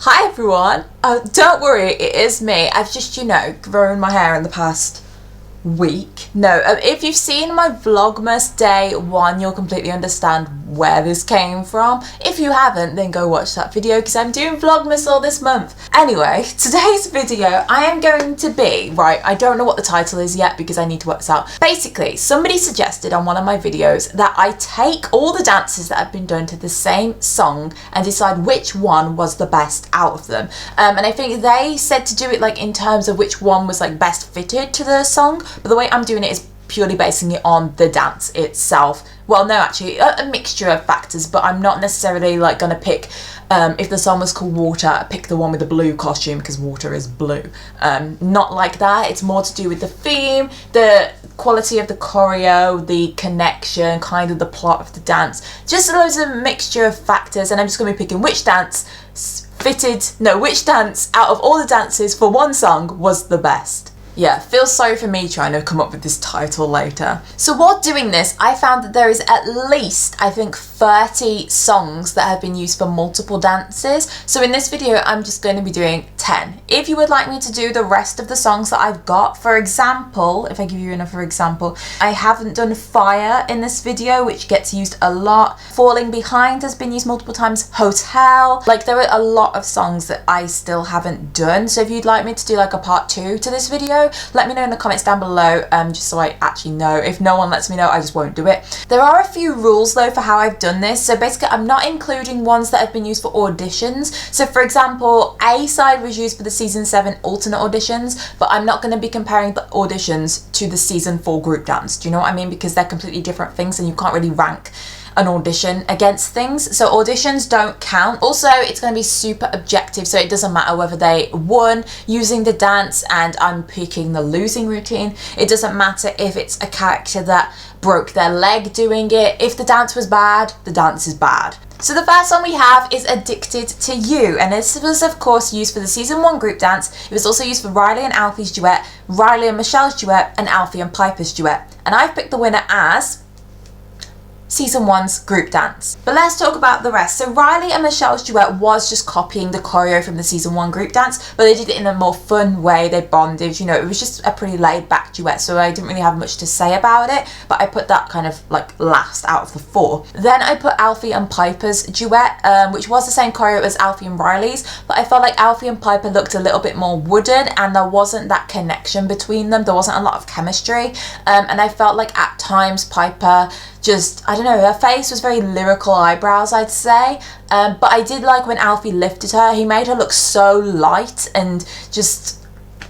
Hi everyone! Don't worry, it is me. I've just, grown my hair in the past week. No, if you've seen my Vlogmas day 1, you'll completely understand where this came from. If you haven't, then go watch that video because I'm doing Vlogmas all this month. Anyway, today's video, I am going to be, I don't know what the title is yet because I need to work this out. Basically, somebody suggested on one of my videos that I take all the dances that have been done to the same song and decide which one was the best out of them. And I think they said to do it in terms of which one was best fitted to the song. But the way I'm doing it is purely basing it on the dance itself. Well, no, actually, a mixture of factors, but I'm not necessarily gonna pick, if the song was called Water, pick the one with the blue costume because water is blue. Not like that. It's more to do with the theme, the quality of the choreo, the connection, kind of the plot of the dance. Just loads of mixture of factors, and I'm just gonna be picking which dance out of all the dances for one song was the best. Yeah, feel sorry for me trying to come up with this title later. So while doing this, I found that there is at least, I think, 30 songs that have been used for multiple dances. So in this video, I'm just going to be doing 10. If you would like me to do the rest of the songs that I've got, for example, if I give you another example, I haven't done Fire in this video, which gets used a lot. Falling Behind has been used multiple times. Hotel. There are a lot of songs that I still haven't done. So if you'd like me to do a part 2 to this video, let me know in the comments down below, just so I actually know. If no one lets me know, I just won't do it. There are a few rules though for how I've done this. So basically, I'm not including ones that have been used for auditions. So for example, A-side was used for the season 7 alternate auditions, but I'm not going to be comparing the auditions to the season 4 group dance. Do you know what I mean? Because they're completely different things and you can't really rank an audition against things, so auditions don't count. Also, it's going to be super objective, so it doesn't matter whether they won using the dance and I'm picking the losing routine. It doesn't matter if it's a character that broke their leg doing it. If the dance was bad, the dance is bad. So the first one we have is Addicted to You, and this was of course used for the season 1 group dance. It was also used for Riley and Alfie's duet, Riley and Michelle's duet, and Alfie and Piper's duet. And I've picked the winner as season 1's group dance. But let's talk about the rest. So Riley and Michelle's duet was just copying the choreo from the season 1 group dance, but they did it in a more fun way. They bonded, it was just a pretty laid back duet, so I didn't really have much to say about it, but I put that kind of last out of the 4. Then I put Alfie and Piper's duet, which was the same choreo as Alfie and Riley's, but I felt like Alfie and Piper looked a little bit more wooden and there wasn't that connection between them. There wasn't a lot of chemistry, and I felt like at times Piper just, I don't know, her face was very lyrical eyebrows, I'd say. But I did like when Alfie lifted her. He made her look so light and just,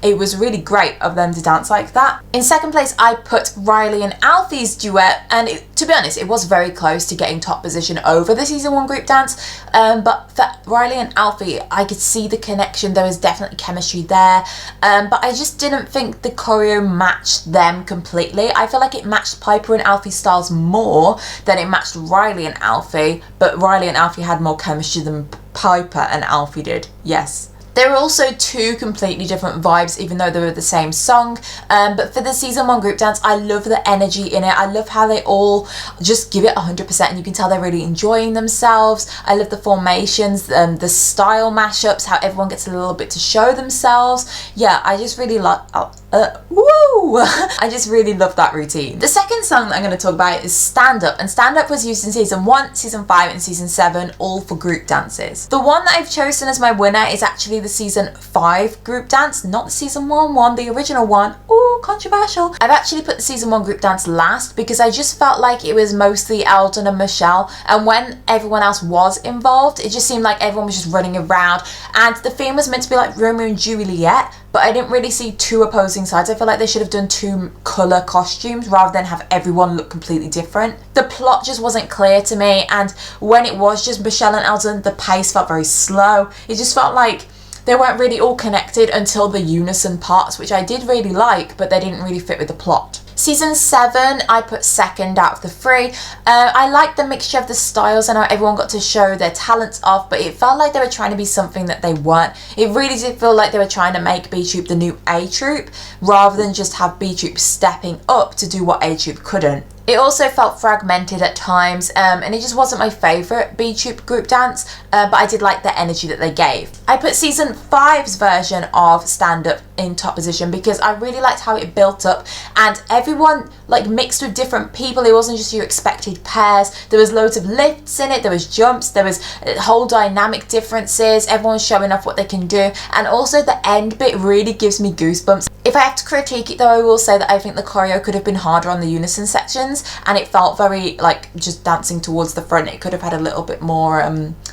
it was really great of them to dance like that. In second place, I put Riley and Alfie's duet, and to be honest, it was very close to getting top position over the season 1 group dance. But for Riley and Alfie, I could see the connection. There was definitely chemistry there. But I just didn't think the choreo matched them completely. I feel like it matched Piper and Alfie's styles more than it matched Riley and Alfie. But Riley and Alfie had more chemistry than Piper and Alfie did. Yes. There were also 2 completely different vibes, even though they were the same song. But for the season 1 group dance, I love the energy in it. I love how they all just give it 100%, and you can tell they're really enjoying themselves. I love the formations, the style mashups, how everyone gets a little bit to show themselves. Yeah, I just really love. I just really love that routine. The second song that I'm going to talk about is Stand Up, and Stand Up was used in season 1, season 5, and season 7, all for group dances. The one that I've chosen as my winner is actually the season 5 group dance, not the season 1 one, the original one. Ooh, controversial. I've actually put the season 1 group dance last because I just felt like it was mostly Eldon and Michelle, and when everyone else was involved, it just seemed like everyone was just running around, and the theme was meant to be like Romeo and Juliet, but I didn't really see 2 opposing sides. I feel like they should have done 2 colour costumes rather than have everyone look completely different. The plot just wasn't clear to me, and when it was just Michelle and Eldon, the pace felt very slow. It just felt like they weren't really all connected until the unison parts, which I did really like, but they didn't really fit with the plot. Season 7, I put second out of the 3. I liked the mixture of the styles and how everyone got to show their talents off, but it felt like they were trying to be something that they weren't. It really did feel like they were trying to make B Troop the new A Troop, rather than just have B Troop stepping up to do what A Troop couldn't. It also felt fragmented at times, and it just wasn't my favourite B-Troop group dance, but I did like the energy that they gave. I put season 5's version of Stand Up in top position because I really liked how it built up, and everyone like mixed with different people. It wasn't just your expected pairs. There was loads of lifts in it, there was jumps, there was whole dynamic differences, everyone's showing off what they can do, and also the end bit really gives me goosebumps. If I have to critique it though, I will say that I think the choreo could have been harder on the unison sections, and it felt very like just dancing towards the front. It could have had a little bit more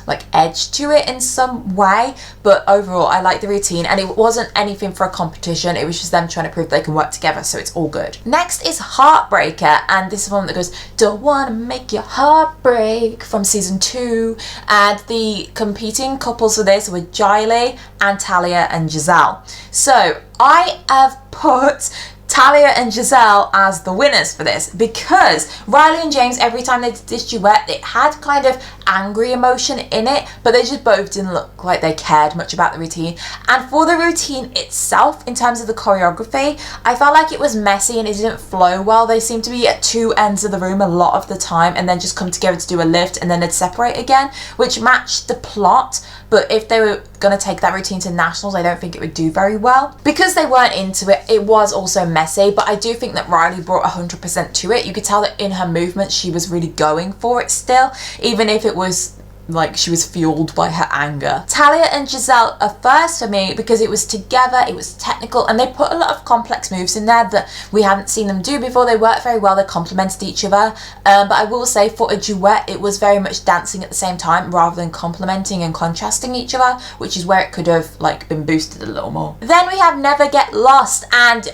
like edge to it in some way, but overall I like the routine, and it wasn't anything for a competition. It was just them trying to prove they can work together, so it's all good. Next is Heartbreaker, and this is one that goes, don't wanna make your heart break, from season 2, and the competing couples for this were Jiley and Talia and Giselle. So I have put Talia and Giselle as the winners for this because Riley and James, every time they did this duet, it had kind of angry emotion in it, but they just both didn't look like they cared much about the routine. And for the routine itself, in terms of the choreography, I felt like it was messy and it didn't flow well. They seemed to be at two ends of the room a lot of the time and then just come together to do a lift and then they'd separate again, which matched the plot. But if they were going to take that routine to nationals, I don't think it would do very well. Because they weren't into it, it was also messy, but I do think that Riley brought 100% to it. You could tell that in her movements, she was really going for it still, even if it was like she was fueled by her anger. Talia and Giselle are first for me because it was together, it was technical, and they put a lot of complex moves in there that we hadn't seen them do before. They worked very well, they complemented each other, but I will say for a duet it was very much dancing at the same time rather than complementing and contrasting each other, which is where it could have like been boosted a little more. Then we have Never Get Lost, and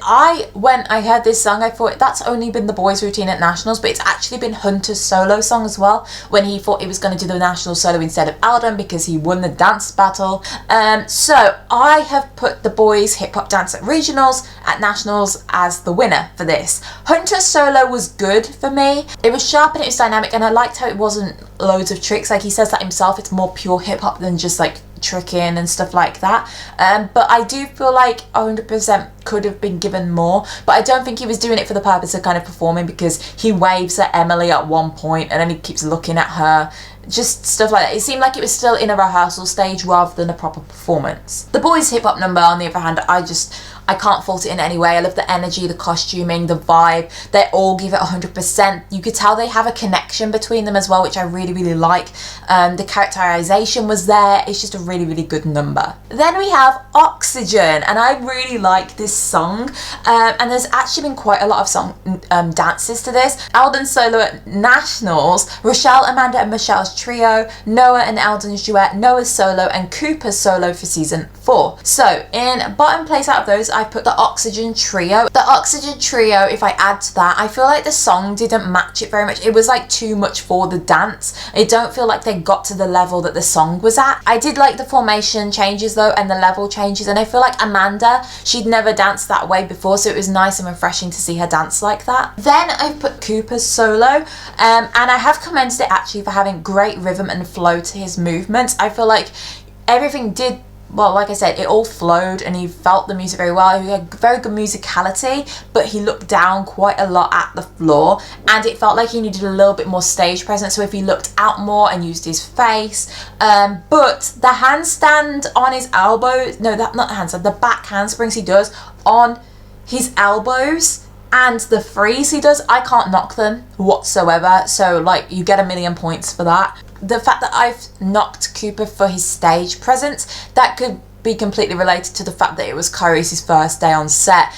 when I heard this song I thought that's only been the boys' routine at nationals, but it's actually been Hunter's solo song as well, when he thought he was going to do the nationals solo instead of Alden because he won the dance battle. So I have put the boys hip hop dance at regionals, at nationals, as the winner for this. Hunter's solo was good for me. It was sharp and it was dynamic, and I liked how it wasn't loads of tricks. Like he says that himself, it's more pure hip hop than just like tricking and stuff like that. But I do feel like 100% could have been given more, but I don't think he was doing it for the purpose of kind of performing, because he waves at Emily at one point and then he keeps looking at her, just stuff like that. It seemed like it was still in a rehearsal stage rather than a proper performance. The boys' hip hop number, on the other hand, I can't fault it in any way. I love the energy, the costuming, the vibe. They all give it 100%. You could tell they have a connection between them as well, which I really, really like. The characterization was there. It's just a really, really good number. Then we have Oxygen, and I really like this song. And there's actually been quite a lot of dances to this. Alden's solo at nationals, Rochelle, Amanda and Michelle's trio, Noah and Alden's duet, Noah's solo, and Cooper's solo for season 4. So in bottom place out of those, I put the Oxygen trio. The Oxygen trio, if I add to that, I feel like the song didn't match it very much. It was like too much for the dance. I don't feel like they got to the level that the song was at. I did like the formation changes though, and the level changes, and I feel like Amanda, she'd never danced that way before, so it was nice and refreshing to see her dance like that. Then I put Cooper's solo, and I have commended it actually for having great rhythm and flow to his movements. I feel like everything did, well, like I said, it all flowed and he felt the music very well. He had very good musicality, but he looked down quite a lot at the floor, and it felt like he needed a little bit more stage presence, so if he looked out more and used his face. But the handstand on his elbows, no, not the handstand, the back handsprings he does on his elbows, and the freeze he does, I can't knock them whatsoever, so like you get 1,000,000 points for that. The fact that I've knocked Cooper for his stage presence, that could be completely related to the fact that it was Kyrie's first day on set.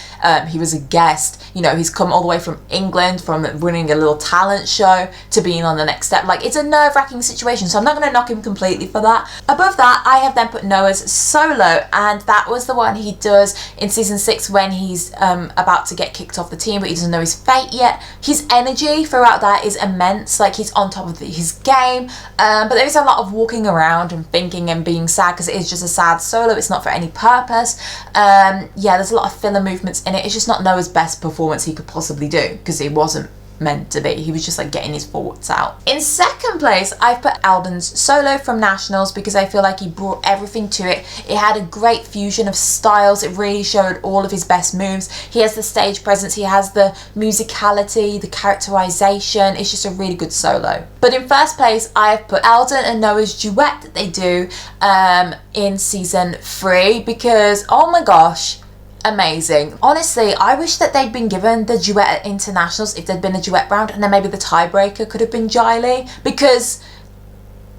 He was a guest, you know, he's come all the way from England, from winning a little talent show to being on the next step. Like, it's a nerve-wracking situation, so I'm not going to knock him completely for that. Above that, I have then put Noah's solo, and that was the one he does in season 6 when he's about to get kicked off the team, but he doesn't know his fate yet. His energy throughout that is immense, like he's on top of his game, but there is a lot of walking around and thinking and being sad, because it is just a sad solo. It's not for any purpose. Yeah, there's a lot of filler movements in it. It's just not Noah's best performance he could possibly do, because it wasn't meant to be. He was just like getting his thoughts out. In second place, I've put Alden's solo from Nationals because I feel like he brought everything to it. It had a great fusion of styles. It really showed all of his best moves. He has the stage presence, he has the musicality, the characterization. It's just a really good solo. But in first place, I have put Alden and Noah's duet that they do in season 3 because, oh my gosh, amazing. Honestly, I wish that they'd been given the duet at internationals if there'd been a duet round, and then maybe the tiebreaker could have been Jiley, because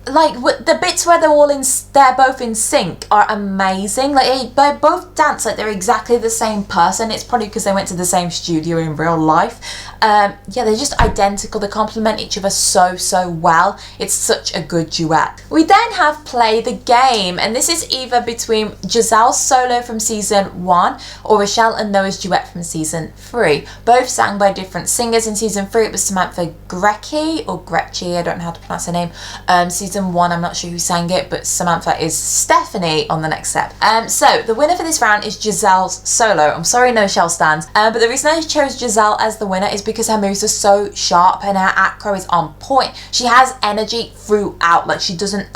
like the bits where they're both in sync are amazing. Like they both dance like they're exactly the same person. It's probably because they went to the same studio in real life. Yeah, they're just identical. They complement each other so well. It's such a good duet. We then have Play the Game, and this is either between Giselle's solo from season 1 or Rochelle and Noah's duet from season 3. Both sang by different singers. In season 3 it was Samantha Grecki or Grecci, I don't know how to pronounce her name. Season 1, I'm not sure who sang it, but Samantha is Stephanie on the next step. So the winner for this round is Giselle's solo. I'm sorry, no Shell stands. But the reason I chose Giselle as the winner is because her moves are so sharp and her acro is on point. She has energy throughout, like she doesn't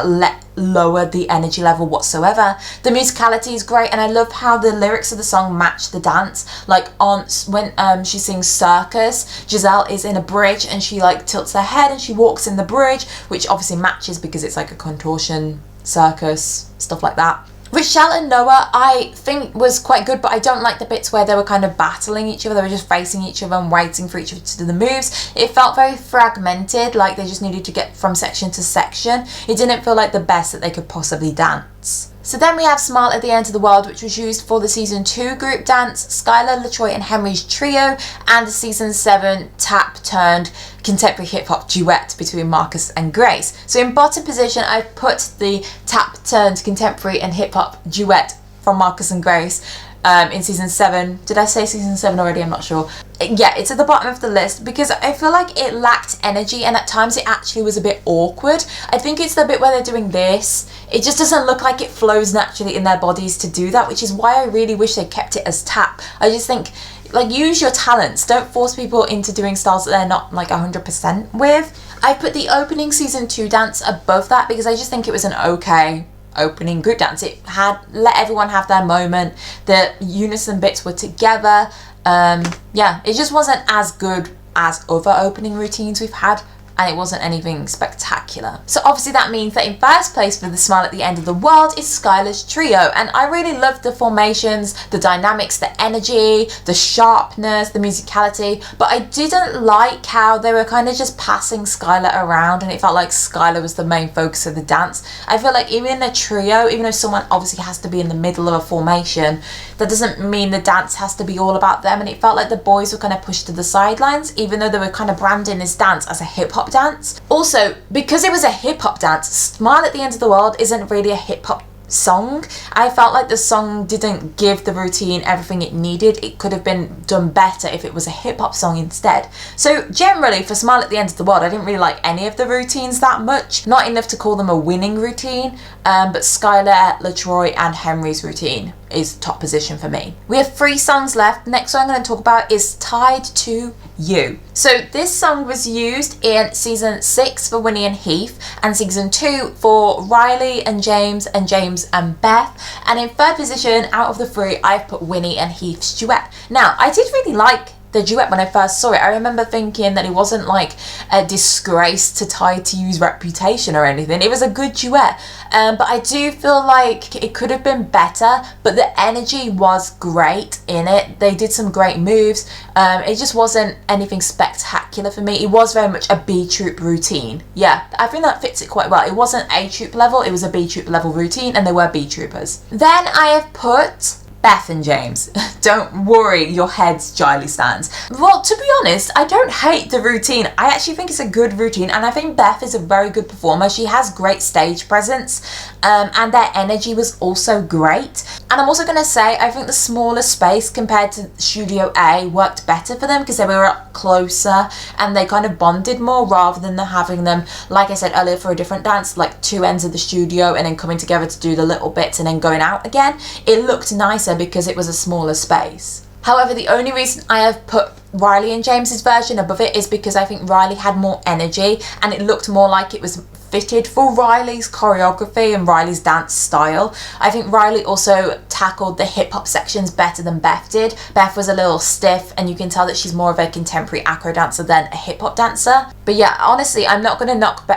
lower the energy level whatsoever. The musicality is great, and I love how the lyrics of the song match the dance. Like when she sings Circus, Giselle is in a bridge and she like tilts her head and she walks in the bridge, which obviously matches because it's like a contortion circus, stuff like that. Rochelle and Noah, I think was quite good, but I don't like the bits where they were kind of battling each other. They were just facing each other and waiting for each other to do the moves. It felt very fragmented, like they just needed to get from section to section. It didn't feel like the best that they could possibly dance. So then we have Smile at the End of the World, which was used for the season 2 group dance, Skylar, LaTroy and Henry's trio, and the season 7 tap turned contemporary hip hop duet between Marcus and Grace. So in bottom position, I've put the tap turned contemporary and hip hop duet from Marcus and Grace in season 7. Did I say season 7 already? I'm not sure. Yeah, it's at the bottom of the list because I feel like it lacked energy, and at times it actually was a bit awkward. I think it's the bit where they're doing this. It just doesn't look like it flows naturally in their bodies to do that, which is why I really wish they kept it as tap. I just think, like, use your talents. Don't force people into doing styles that they're not like 100% with. I put the opening season 2 dance above that because I just think it was an okay opening group dance. It had let everyone have their moment. The unison bits were together. Yeah, it just wasn't as good as other opening routines we've had, and it wasn't anything spectacular. So obviously that means that in first place for the Smile at the End of the World is Skylar's trio, and I really loved the formations, the dynamics, the energy, the sharpness, the musicality, but I didn't like how they were kind of just passing Skylar around, and it felt like Skylar was the main focus of the dance. I feel like even in a trio, even though someone obviously has to be in the middle of a formation, that doesn't mean the dance has to be all about them, and it felt like the boys were kind of pushed to the sidelines, even though they were kind of branding this dance as a hip-hop dance. Also, because it was a hip-hop dance, Smile at the End of the World isn't really a hip-hop song. I felt like the song didn't give the routine everything it needed. It could have been done better if it was a hip-hop song instead. So generally for Smile at the End of the World, I didn't really like any of the routines that much. Not enough to call them a winning routine, but Skylar, LaTroy and Henry's routine is top position for me. We have 3 songs left. The next song I'm going to talk about is Tied to You. So this song was used in season 6 for Winnie and Heath, and season 2 for Riley and James and Beth. And in third position out of the 3, I've put Winnie and Heath's duet. Now, I did really like the duet when I first saw it. I remember thinking that it wasn't like a disgrace to Tied to You's reputation or anything. It was a good duet, but I do feel like it could have been better, but the energy was great in it. They did some great moves. It just wasn't anything spectacular for me. It was very much a B Troop routine. Yeah, I think that fits it quite well. It wasn't A Troop level, it was a B Troop level routine, and they were B Troopers. Then I have put Beth and James. Don't worry your heads, Jiley stands. Well, to be honest, I don't hate the routine. I actually think it's a good routine, and I think Beth is a very good performer. She has great stage presence, and their energy was also great. And I'm also going to say, I think the smaller space compared to Studio A worked better for them because they were up closer and they kind of bonded more rather than having them, like I said earlier, for a different dance, like 2 ends of the studio and then coming together to do the little bits and then going out again. It looked nicer because it was a smaller space. However, the only reason I have put Riley and James's version above it is because I think Riley had more energy and it looked more like it was fitted for Riley's choreography and Riley's dance style. I think Riley also tackled the hip hop sections better than Beth did. Beth was a little stiff and you can tell that she's more of a contemporary acro dancer than a hip hop dancer. But yeah, honestly, I'm not going to knock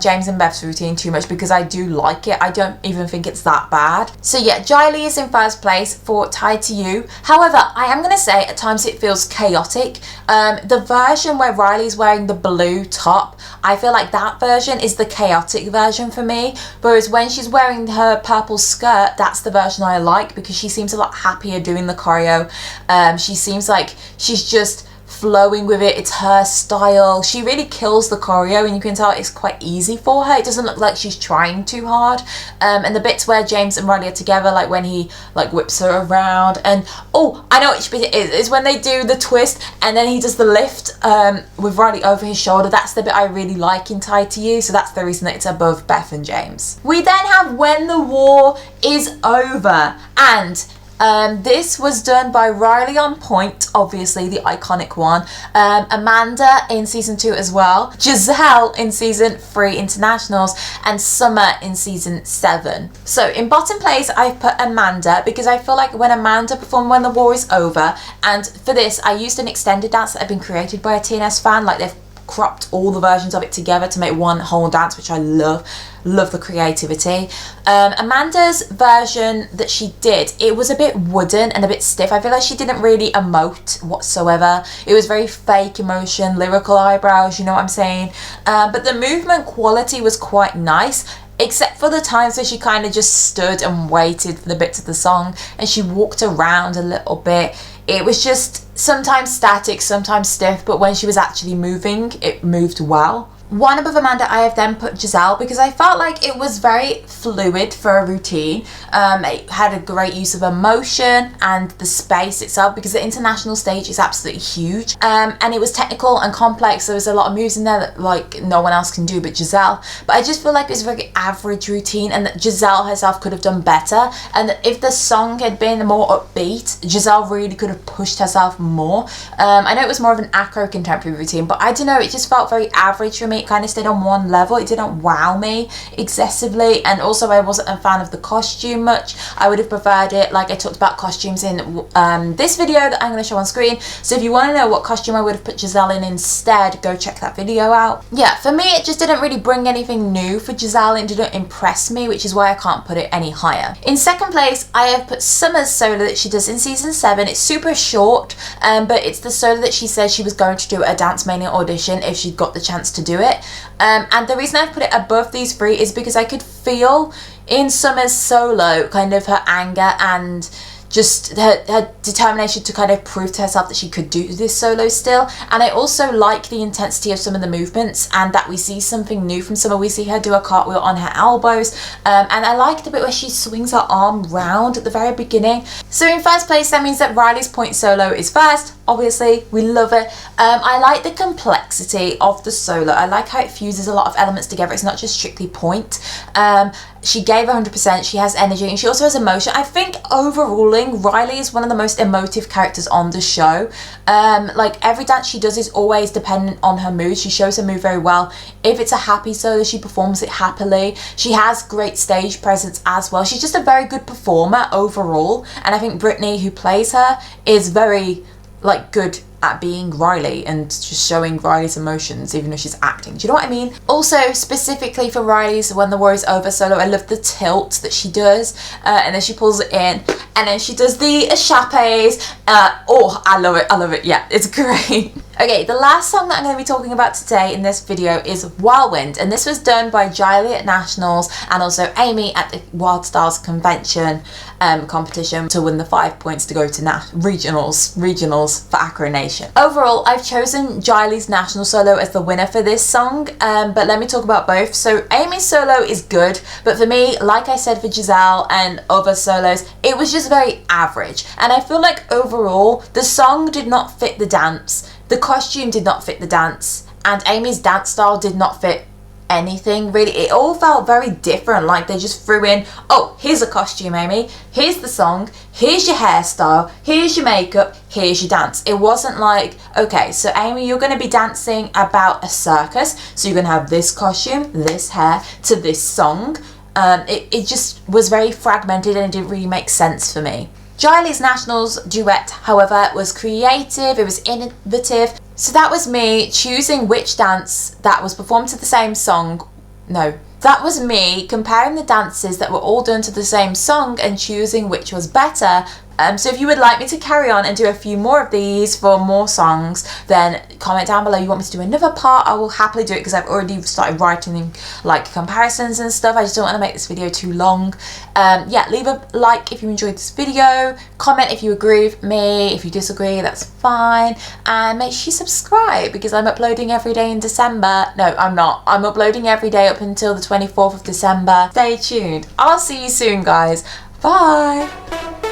James and Beth's routine too much because I do like it. I don't even think it's that bad. So yeah, Jiley is in first place for Tied to You. However, I am going to say at times it feels chaotic. The version where Riley's wearing the blue top, I feel like that version is the chaotic version for me, whereas when she's wearing her purple skirt, that's the version I like because she seems a lot happier doing the choreo. She seems like she's just flowing with it. It's her style. She really kills the choreo and you can tell it's quite easy for her. It doesn't look like she's trying too hard. And the bits where James and Riley are together, like when he like whips her around, and oh, I know which bit it is when they do the twist and then he does the lift with Riley over his shoulder. That's the bit I really like in Tied to You, so that's the reason that it's above Beth and James. We then have When the War Is Over, and this was done by Riley on Point, obviously the iconic one, Amanda in season 2 as well, Giselle in season 3 internationals, and Summer in season 7. So in bottom place I've put Amanda because I feel like when Amanda performed When the War Is Over, and for this I used an extended dance that had been created by a TNS fan, like they've cropped all the versions of it together to make one whole dance, which I love the creativity. Amanda's version that she did, it was a bit wooden and a bit stiff. I feel like she didn't really emote whatsoever. It was very fake emotion, lyrical eyebrows, you know what I'm saying? But the movement quality was quite nice, except for the times where she kind of just stood and waited for the bits of the song and she walked around a little bit. It was just sometimes static, sometimes stiff, but when she was actually moving, it moved well. One above Amanda, I have then put Giselle because I felt like it was very fluid for a routine. It had a great use of emotion and the space itself because the international stage is absolutely huge. And it was technical and complex. There was a lot of moves in there that like no one else can do but Giselle. But I just feel like it was a very average routine and that Giselle herself could have done better. And that if the song had been more upbeat, Giselle really could have pushed herself more. I know it was more of an acro contemporary routine, but I don't know, it just felt very average for me. It kind of stayed on one level. It didn't wow me excessively, and also I wasn't a fan of the costume much. I would have preferred it, like I talked about costumes in this video that I'm going to show on screen, so if you want to know what costume I would have put Giselle in instead, go check that video out. Yeah, for me it just didn't really bring anything new for Giselle. It didn't impress me, which is why I can't put it any higher. In second place I have put Summer's solo that she does in season 7. It's super short, but it's the solo that she says she was going to do at a Dance Mania audition if she got the chance to do it. And the reason I've put it above these 3 is because I could feel in Summer's solo kind of her anger and just her determination to kind of prove to herself that she could do this solo still. And I also like the intensity of some of the movements and that we see something new from Summer. We see her do a cartwheel on her elbows, and I like the bit where she swings her arm round at the very beginning. So in first place that means that Riley's Point solo is first. Obviously we love it. I like the complexity of the solo. I like how it fuses a lot of elements together. It's not just strictly point. She gave 100%, she has energy, and she also has emotion. I think overruling, Riley is one of the most emotive characters on the show. Like every dance she does is always dependent on her mood. She shows her mood very well. If it's a happy solo, she performs it happily. She has great stage presence as well. She's just a very good performer overall, and I think Brittany, who plays her, is very like good at being Riley and just showing Riley's emotions even though she's acting. Do you know what I mean? Also, specifically for Riley's When the War Is Over solo, I love the tilt that she does, and then she pulls it in and then she does the échappés. Oh, I love it, yeah, it's great. Okay, the last song that I'm going to be talking about today in this video is Whirlwind, and this was done by Jiley at Nationals and also Amy at the Wild Stars Convention competition to win the 5 points to go to regionals for Acro Nation. Overall, I've chosen Jiley's National solo as the winner for this song, but let me talk about both. So Amy's solo is good, but for me, like I said for Giselle and other solos, it was just very average, and I feel like overall the song did not fit the dance. The costume did not fit the dance, and Amy's dance style did not fit anything really. It all felt very different, like they just threw in, oh, here's a costume, Amy, here's the song, here's your hairstyle, here's your makeup, here's your dance. It wasn't like, okay, so Amy, you're going to be dancing about a circus, so you're going to have this costume, this hair, to this song. It just was very fragmented and it didn't really make sense for me. Jiley's Nationals duet, however, was creative, it was innovative. So that was me choosing which dance that was performed to the same song. No, that was me comparing the dances that were all done to the same song and choosing which was better. So if you would like me to carry on and do a few more of these for more songs, then comment down below. You want me to do another part, I will happily do it, because I've already started writing like comparisons and stuff. I just don't want to make this video too long. Yeah, leave a like if you enjoyed this video, comment if you agree with me, if you disagree, that's fine, and make sure you subscribe, because I'm uploading every day in December. No, I'm not. I'm uploading every day up until the 24th of December. Stay tuned. I'll see you soon, guys. Bye.